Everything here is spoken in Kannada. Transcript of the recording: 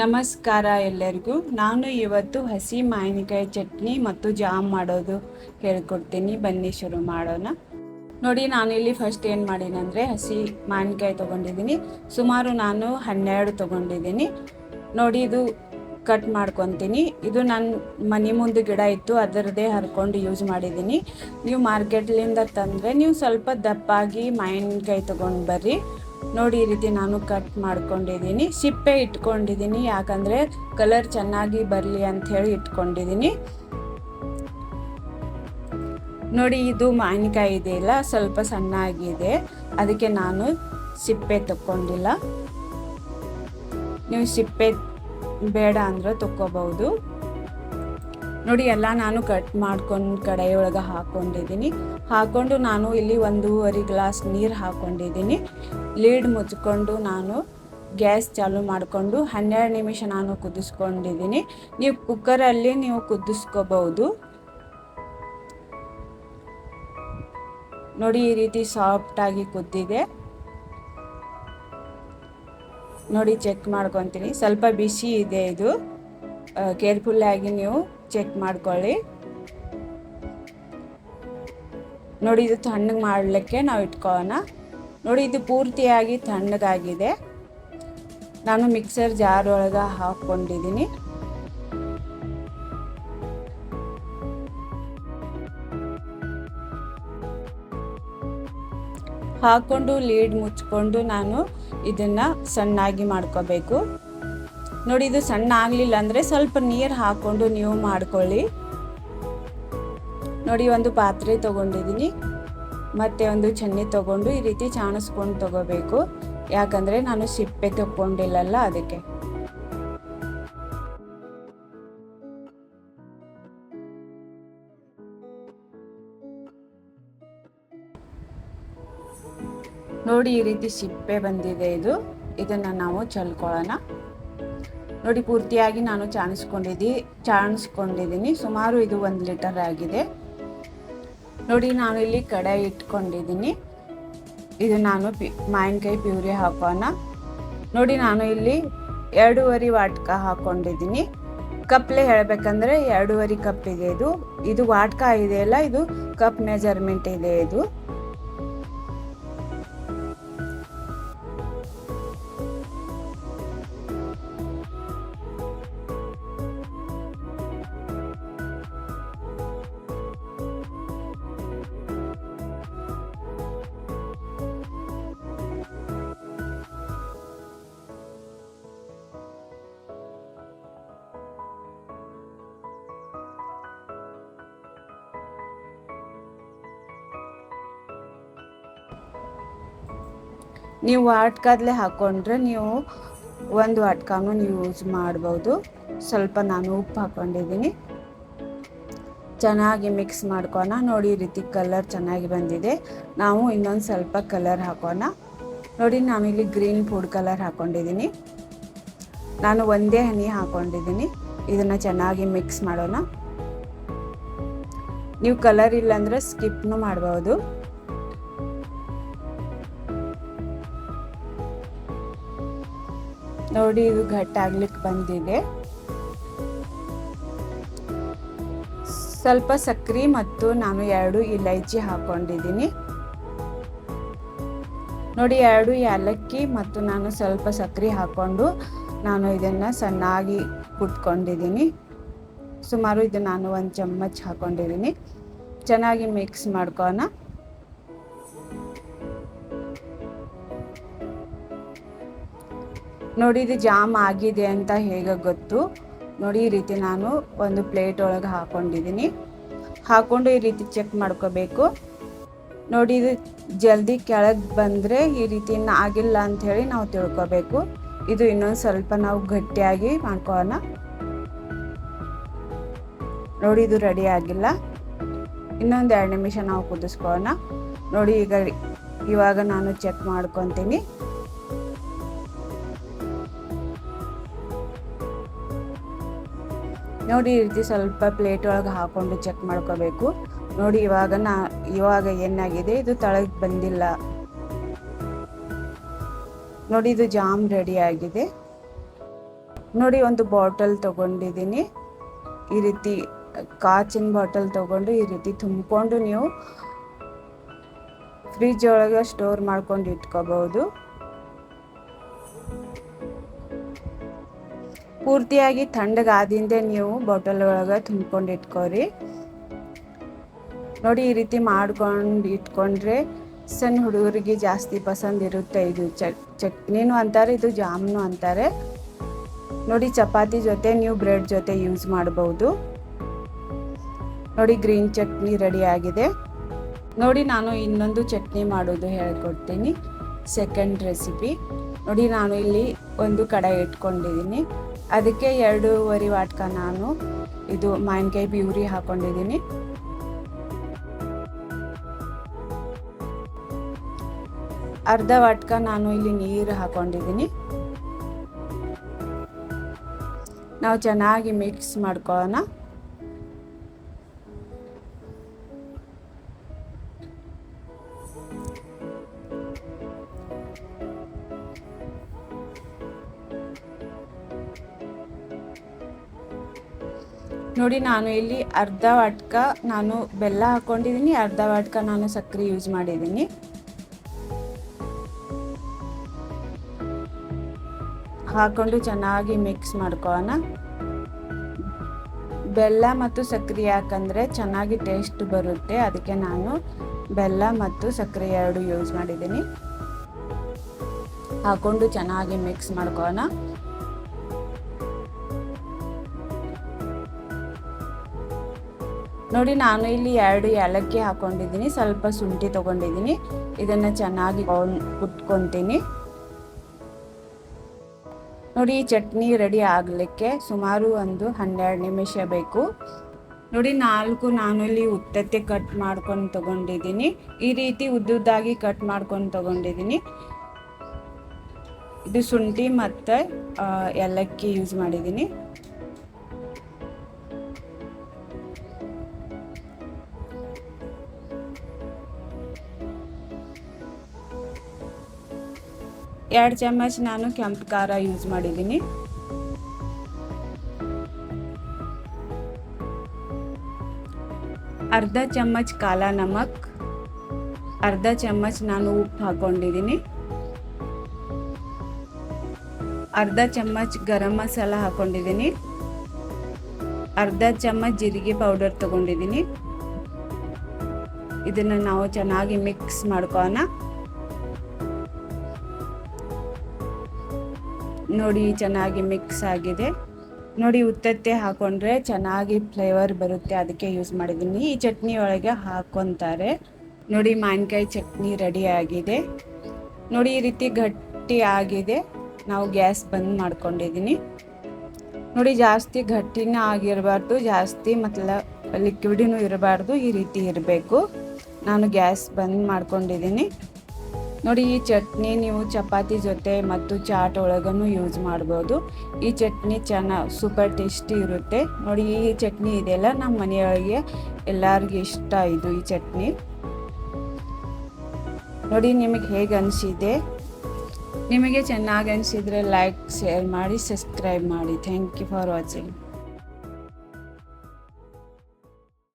ನಮಸ್ಕಾರ ಎಲ್ಲರಿಗೂ. ನಾನು ಇವತ್ತು ಹಸಿ ಮಾವಿನಕಾಯಿ ಚಟ್ನಿ ಮತ್ತು ಜಾಮ್ ಮಾಡೋದು ಹೇಳ್ಕೊಡ್ತೀನಿ. ಬನ್ನಿ ಶುರು ಮಾಡೋಣ. ನೋಡಿ, ನಾನು ಇಲ್ಲಿ ಫಸ್ಟ್ ಏನು ಮಾಡೀನಂದರೆ ಹಸಿ ಮಾವಿನಕಾಯಿ ತೊಗೊಂಡಿದ್ದೀನಿ. ಸುಮಾರು ನಾನು 12 ತೊಗೊಂಡಿದ್ದೀನಿ. ನೋಡಿ, ಇದು ಕಟ್ ಮಾಡ್ಕೊತೀನಿ. ಇದು ನನ್ನ ಮನೆ ಮುಂದೆ ಗಿಡ ಇತ್ತು, ಅದರದ್ದೇ ಹರ್ಕೊಂಡು ಯೂಸ್ ಮಾಡಿದ್ದೀನಿ. ನೀವು ಮಾರ್ಕೆಟ್ಲಿಂದ ತಂದರೆ ನೀವು ಸ್ವಲ್ಪ ದಪ್ಪಾಗಿ ಮಾವಿನಕಾಯಿ ತೊಗೊಂಡು ಬರ್ರಿ. ನೋಡಿ, ಈ ರೀತಿ ನಾನು ಕಟ್ ಮಾಡ್ಕೊಂಡಿದ್ದೀನಿ. ಸಿಪ್ಪೆ ಇಟ್ಕೊಂಡಿದ್ದೀನಿ, ಯಾಕಂದರೆ ಕಲರ್ ಚೆನ್ನಾಗಿ ಬರಲಿ ಅಂಥೇಳಿ ಇಟ್ಕೊಂಡಿದ್ದೀನಿ. ನೋಡಿ, ಇದು ಮಾವಿನಕಾಯಿ ಇದೆಯಲ್ಲ, ಸ್ವಲ್ಪ ಸಣ್ಣ ಆಗಿದೆ, ಅದಕ್ಕೆ ನಾನು ಸಿಪ್ಪೆ ತಗೊಂಡಿಲ್ಲ. ನೀವು ಸಿಪ್ಪೆ ಬೇಡ ಅಂದರೆ ತಗೋಬಹುದು. ನೋಡಿ, ಎಲ್ಲ ನಾನು ಕಟ್ ಮಾಡ್ಕೊಂಡು ಕಡೆಯೊಳಗೆ ಹಾಕ್ಕೊಂಡು ನಾನು ಇಲ್ಲಿ 1.5 ಗ್ಲಾಸ್ ನೀರು ಹಾಕ್ಕೊಂಡಿದ್ದೀನಿ. ಲೀಡ್ ಮುಚ್ಕೊಂಡು ನಾನು ಗ್ಯಾಸ್ ಚಾಲು ಮಾಡಿಕೊಂಡು 12 ನಿಮಿಷ ನಾನು ಕುದಿಸ್ಕೊಂಡಿದ್ದೀನಿ. ನೀವು ಕುಕ್ಕರಲ್ಲಿ ನೀವು ಕುದಿಸ್ಕೋಬಹುದು. ನೋಡಿ, ಈ ರೀತಿ ಸಾಫ್ಟಾಗಿ ಕುದ್ದಿದೆ. ನೋಡಿ, ಚೆಕ್ ಮಾಡ್ಕೊತೀನಿ. ಸ್ವಲ್ಪ ಬಿಸಿ ಇದೆ, ಇದು ಕೇರ್ಫುಲ್ಲಾಗಿ ನೀವು ಚೆಕ್ ಮಾಡ್ಕೊಳ್ಳಿ. ನೋಡಿ, ಇದು ತಣ್ಣಗೆ ಮಾಡಲಿಕ್ಕೆ ನಾವು ಇಟ್ಕೊಳ್ಳೋಣ. ನೋಡಿ, ಇದು ಪೂರ್ತಿಯಾಗಿ ತಣ್ಣಗಾಗಿದೆ. ನಾನು ಮಿಕ್ಸರ್ ಜಾರ್ ಒಳಗೆ ಹಾಕ್ಕೊಂಡಿದ್ದೀನಿ. ಹಾಕ್ಕೊಂಡು ಲೀಡ್ ಮುಚ್ಕೊಂಡು ನಾನು ಇದನ್ನು ಸಣ್ಣಾಗಿ ಮಾಡ್ಕೋಬೇಕು. ನೋಡಿ, ಇದು ಸಣ್ಣ ಆಗಲಿಲ್ಲ ಅಂದರೆ ಸ್ವಲ್ಪ ನೀರು ಹಾಕ್ಕೊಂಡು ನೀವು ಮಾಡ್ಕೊಳ್ಳಿ. ನೋಡಿ, ಒಂದು ಪಾತ್ರೆ ತೊಗೊಂಡಿದ್ದೀನಿ, ಮತ್ತು ಒಂದು ಚನ್ನಿ ತೊಗೊಂಡು ಈ ರೀತಿ ಚಾಣಿಸ್ಕೊಂಡು ತೊಗೋಬೇಕು, ಯಾಕಂದರೆ ನಾನು ಸಿಪ್ಪೆ ತಗೊಂಡಿಲ್ಲಲ್ಲ ಅದಕ್ಕೆ. ನೋಡಿ, ಈ ರೀತಿ ಸಿಪ್ಪೆ ಬಂದಿದೆ. ಇದನ್ನು ನಾವು ಚೆಲ್ಕೊಳ್ಳೋಣ. ನೋಡಿ, ಪೂರ್ತಿಯಾಗಿ ನಾನು ಚಾಣಿಸ್ಕೊಂಡಿದ್ದೀನಿ. ಸುಮಾರು ಇದು 1 ಲೀಟರ್ ಆಗಿದೆ. ನೋಡಿ, ನಾನು ಇಲ್ಲಿ ಕಡಾಯಿ ಇಟ್ಕೊಂಡಿದ್ದೀನಿ. ಇದು ನಾನು ಮಾವಿನಕಾಯಿ ಪ್ಯೂರಿ ಹಾಕೋಣ. ನೋಡಿ, ನಾನು ಇಲ್ಲಿ 2.5 ವಾಟ್ಕ ಹಾಕ್ಕೊಂಡಿದ್ದೀನಿ. ಕಪ್ಲೆ ಹೇಳಬೇಕಂದ್ರೆ 2.5 ಕಪ್ ಇದೆ. ಇದು ವಾಟ್ಕ ಇದೆಯಲ್ಲ, ಇದು ಕಪ್ ಮೆಜರ್ಮೆಂಟ್ ಇದೆ. ನೀವು ವಾಟ್ಕಾದ್ಲೆ ಹಾಕ್ಕೊಂಡ್ರೆ ನೀವು 1 ವಾಟ್ಕಾನು ನೀವು ಯೂಸ್ ಮಾಡ್ಬೋದು. ಸ್ವಲ್ಪ ನಾನು ಉಪ್ಪು ಹಾಕ್ಕೊಂಡಿದ್ದೀನಿ. ಚೆನ್ನಾಗಿ ಮಿಕ್ಸ್ ಮಾಡ್ಕೋಣ. ನೋಡಿ, ಈ ರೀತಿ ಕಲರ್ ಚೆನ್ನಾಗಿ ಬಂದಿದೆ. ನಾವು ಇನ್ನೊಂದು ಸ್ವಲ್ಪ ಕಲರ್ ಹಾಕೋಣ. ನೋಡಿ, ನಾನು ಇಲ್ಲಿ ಗ್ರೀನ್ ಫುಡ್ ಕಲರ್ ಹಾಕ್ಕೊಂಡಿದ್ದೀನಿ. ನಾನು ಒಂದೇ ಹನಿ ಹಾಕ್ಕೊಂಡಿದ್ದೀನಿ. ಇದನ್ನು ಚೆನ್ನಾಗಿ ಮಿಕ್ಸ್ ಮಾಡೋಣ. ನೀವು ಕಲರ್ ಇಲ್ಲಾಂದರೆ ಸ್ಕಿಪ್ನು ಮಾಡ್ಬೋದು. ನೋಡಿ, ಇದು ಗಟ್ಟಾಗ್ಲಿಕ್ಕೆ ಬಂದಿದೆ. ಸ್ವಲ್ಪ ಸಕ್ಕರೆ ಮತ್ತು ನಾನು 2 ಇಲೈಚಿ ಹಾಕ್ಕೊಂಡಿದ್ದೀನಿ. ನೋಡಿ, 2 ಏಲಕ್ಕಿ ಮತ್ತು ನಾನು ಸ್ವಲ್ಪ ಸಕ್ಕರೆ ಹಾಕ್ಕೊಂಡು ನಾನು ಇದನ್ನು ಸಣ್ಣಾಗಿ ಕುಟ್ಕೊಂಡಿದ್ದೀನಿ. ಸುಮಾರು ಇದು ನಾನು 1 ಚಮಚ ಹಾಕ್ಕೊಂಡಿದ್ದೀನಿ. ಚೆನ್ನಾಗಿ ಮಿಕ್ಸ್ ಮಾಡ್ಕೋಣ. ನೋಡಿ, ಇದು ಜಾಮ್ ಆಗಿದೆ ಅಂತ ಹೇಗೆ ಗೊತ್ತು. ನೋಡಿ, ಈ ರೀತಿ ನಾನು ಒಂದು ಪ್ಲೇಟ್ ಒಳಗೆ ಹಾಕ್ಕೊಂಡು ಈ ರೀತಿ ಚೆಕ್ ಮಾಡ್ಕೋಬೇಕು. ನೋಡಿ, ಇದು ಜಲ್ದಿ ಕೆಳಗೆ ಬಂದರೆ ಈ ರೀತಿ ಆಗಿಲ್ಲ ಅಂಥೇಳಿ ನಾವು ತಿಳ್ಕೊಬೇಕು. ಇದು ಇನ್ನೊಂದು ಸ್ವಲ್ಪ ನಾವು ಗಟ್ಟಿಯಾಗಿ ಮಾಡ್ಕೊಳ್ಳೋಣ. ನೋಡಿ, ಇದು ರೆಡಿ ಆಗಿಲ್ಲ. ಇನ್ನೊಂದು 2 ನಿಮಿಷ ನಾವು ಕುದಿಸ್ಕೊಳ್ಳೋಣ. ನೋಡಿ, ಇವಾಗ ನಾನು ಚೆಕ್ ಮಾಡ್ಕೊತೀನಿ. ನೋಡಿ, ಈ ರೀತಿ ಸ್ವಲ್ಪ ಪ್ಲೇಟ್ ಒಳಗೆ ಹಾಕ್ಕೊಂಡು ಚೆಕ್ ಮಾಡ್ಕೋಬೇಕು. ನೋಡಿ, ಇವಾಗ ಏನಾಗಿದೆ, ಇದು ತಳಗೆ ಬಂದಿಲ್ಲ. ನೋಡಿ, ಇದು ಜಾಮ್ ರೆಡಿ ಆಗಿದೆ. ನೋಡಿ ಒಂದು ಬಾಟಲ್ ತೊಗೊಂಡಿದ್ದೀನಿ. ಈ ರೀತಿ ಕಾಚಿನ ಬಾಟಲ್ ತೊಗೊಂಡು ಈ ರೀತಿ ತುಂಬಿಕೊಂಡು ನೀವು ಫ್ರಿಜ್ ಒಳಗೆ ಸ್ಟೋರ್ ಮಾಡ್ಕೊಂಡು ಇಟ್ಕೋಬಹುದು. ಪೂರ್ತಿಯಾಗಿ ತಣ್ಣಗಾದಿಂದೆ ನೀವು ಬಾಟಲ್ ಒಳಗೆ ತುಂಬ್ಕೊಂಡು ಇಟ್ಕೋರಿ. ನೋಡಿ ಈ ರೀತಿ ಮಾಡ್ಕೊಂಡು ಇಟ್ಕೊಂಡ್ರೆ ಸಣ್ಣ ಹುಡುಗರಿಗೆ ಜಾಸ್ತಿ ಪಸಂದ್ ಇರುತ್ತೆ. ಇದು ಚಟ್ನಿನೂ ಅಂತಾರೆ, ಇದು ಜಾಮ್ನು ಅಂತಾರೆ. ನೋಡಿ ಚಪಾತಿ ಜೊತೆ ನೀವು ಬ್ರೆಡ್ ಜೊತೆ ಯೂಸ್ ಮಾಡಬಹುದು. ನೋಡಿ ಗ್ರೀನ್ ಚಟ್ನಿ ರೆಡಿ ಆಗಿದೆ. ನೋಡಿ ನಾನು ಇನ್ನೊಂದು ಚಟ್ನಿ ಮಾಡೋದು ಹೇಳ್ಕೊಡ್ತೀನಿ, ಸೆಕೆಂಡ್ ರೆಸಿಪಿ. ನೋಡಿ ನಾನು ಇಲ್ಲಿ ಒಂದು ಕಡಾಯಿ ಇಟ್ಕೊಂಡಿದ್ದೀನಿ. ಅದಕ್ಕೆ 2.5 ವಾಟ್ಕ ನಾನು ಇದು ಮಾವಿನಕಾಯಿ ಪ್ಯೂರಿ ಹಾಕೊಂಡಿದ್ದೀನಿ. ಅರ್ಧ ವಾಟ್ಕ ನಾನು ಇಲ್ಲಿ ನೀರು ಹಾಕೊಂಡಿದ್ದೀನಿ. ನಾವು ಚೆನ್ನಾಗಿ ಮಿಕ್ಸ್ ಮಾಡ್ಕೊಳ್ಳೋಣ. ನೋಡಿ ನಾನು ಇಲ್ಲಿ ಅರ್ಧ ವಾಟ್ಕ ನಾನು ಬೆಲ್ಲ ಹಾಕೊಂಡಿದ್ದೀನಿ, ಅರ್ಧ ವಾಟ್ಕ ನಾನು ಸಕ್ಕರೆ ಯೂಸ್ ಮಾಡಿದ್ದೀನಿ. ಹಾಕೊಂಡು ಚೆನ್ನಾಗಿ ಮಿಕ್ಸ್ ಮಾಡ್ಕೊಳ್ಳೋಣ. ಬೆಲ್ಲ ಮತ್ತು ಸಕ್ಕರೆ ಯಾಕಂದರೆ ಚೆನ್ನಾಗಿ ಟೇಸ್ಟ್ ಬರುತ್ತೆ, ಅದಕ್ಕೆ ನಾನು ಬೆಲ್ಲ ಮತ್ತು ಸಕ್ಕರೆ 2 ಯೂಸ್ ಮಾಡಿದ್ದೀನಿ. ಹಾಕೊಂಡು ಚೆನ್ನಾಗಿ ಮಿಕ್ಸ್ ಮಾಡ್ಕೊಳ್ಳೋಣ. ನೋಡಿ ನಾನು ಇಲ್ಲಿ 2 ಏಲಕ್ಕಿ ಹಾಕೊಂಡಿದ್ದೀನಿ, ಸ್ವಲ್ಪ ಶುಂಠಿ ತೊಗೊಂಡಿದ್ದೀನಿ. ಇದನ್ನು ಚೆನ್ನಾಗಿ ಕುಟ್ಕೊತೀನಿ. ನೋಡಿ ಈ ಚಟ್ನಿ ರೆಡಿ ಆಗಲಿಕ್ಕೆ ಸುಮಾರು ಒಂದು 12 ನಿಮಿಷ ಬೇಕು. ನೋಡಿ 4 ನಾನು ಇಲ್ಲಿ ಉದ್ದಕ್ಕೆ ಕಟ್ ಮಾಡ್ಕೊಂಡು ತೊಗೊಂಡಿದ್ದೀನಿ. ಈ ರೀತಿ ಉದ್ದುದ್ದಾಗಿ ಕಟ್ ಮಾಡ್ಕೊಂಡು ತೊಗೊಂಡಿದ್ದೀನಿ. ಇದು ಶುಂಠಿ ಮತ್ತು ಏಲಕ್ಕಿ ಯೂಸ್ ಮಾಡಿದ್ದೀನಿ. ಎರಡು ಚಮಚ ನಾನು ಕೆಂಪು ಖಾರ ಯೂಸ್ ಮಾಡಿದ್ದೀನಿ. ಅರ್ಧ ಚಮಚ ಕಾಲಾ ನಮಕ್, ಅರ್ಧ ಚಮಚ ನಾನು ಉಪ್ಪು ಹಾಕೊಂಡಿದ್ದೀನಿ. ಅರ್ಧ ಚಮಚ ಗರಂ ಮಸಾಲ ಹಾಕೊಂಡಿದ್ದೀನಿ. ಅರ್ಧ ಚಮಚ ಜೀರಿಗೆ ಪೌಡರ್ ತಗೊಂಡಿದ್ದೀನಿ. ಇದನ್ನು ನಾವು ಚೆನ್ನಾಗಿ ಮಿಕ್ಸ್ ಮಾಡ್ಕೊಳ್ಳೋಣ. ನೋಡಿ ಚೆನ್ನಾಗಿ ಮಿಕ್ಸ್ ಆಗಿದೆ. ನೋಡಿ ಉತ್ತತ್ತೆ ಹಾಕೊಂಡ್ರೆ ಚೆನ್ನಾಗಿ ಫ್ಲೇವರ್ ಬರುತ್ತೆ, ಅದಕ್ಕೆ ಯೂಸ್ ಮಾಡಿದ್ದೀನಿ. ಈ ಚಟ್ನಿ ಒಳಗೆ ಹಾಕೊತಾರೆ. ನೋಡಿ ಮಾವಿನಕಾಯಿ ಚಟ್ನಿ ರೆಡಿ ಆಗಿದೆ. ನೋಡಿ ಈ ರೀತಿ ಗಟ್ಟಿ ಆಗಿದೆ. ನಾವು ಗ್ಯಾಸ್ ಬಂದ್ ಮಾಡ್ಕೊಂಡಿದ್ದೀನಿ. ನೋಡಿ ಜಾಸ್ತಿ ಗಟ್ಟಿನೂ ಆಗಿರಬಾರ್ದು, ಜಾಸ್ತಿ ಲಿಕ್ವಿಡೂ ಇರಬಾರ್ದು, ಈ ರೀತಿ ಇರಬೇಕು. ನಾನು ಗ್ಯಾಸ್ ಬಂದ್ ಮಾಡ್ಕೊಂಡಿದ್ದೀನಿ. ನೋಡಿ ಈ ಚಟ್ನಿ ನೀವು ಚಪಾತಿ ಜೊತೆ ಮತ್ತು ಚಾಟ್ ಒಳಗೂ ಯೂಸ್ ಮಾಡ್ಬೋದು. ಈ ಚಟ್ನಿ ಸೂಪರ್ ಟೇಸ್ಟಿ ಇರುತ್ತೆ. ನೋಡಿ ಈ ಚಟ್ನಿ ಇದೆಲ್ಲ ನಮ್ಮ ಮನೆಯೊಳಗೆ ಎಲ್ಲರಿಗೂ ಇಷ್ಟ ಇದು ಈ ಚಟ್ನಿ. ನೋಡಿ ನಿಮಗೆ ಹೇಗೆ ಅನಿಸಿದೆ? ನಿಮಗೆ ಚೆನ್ನಾಗಿ ಅನಿಸಿದರೆ ಲೈಕ್, ಶೇರ್ ಮಾಡಿ, ಸಬ್ಸ್ಕ್ರೈಬ್ ಮಾಡಿ. Thank you for watching.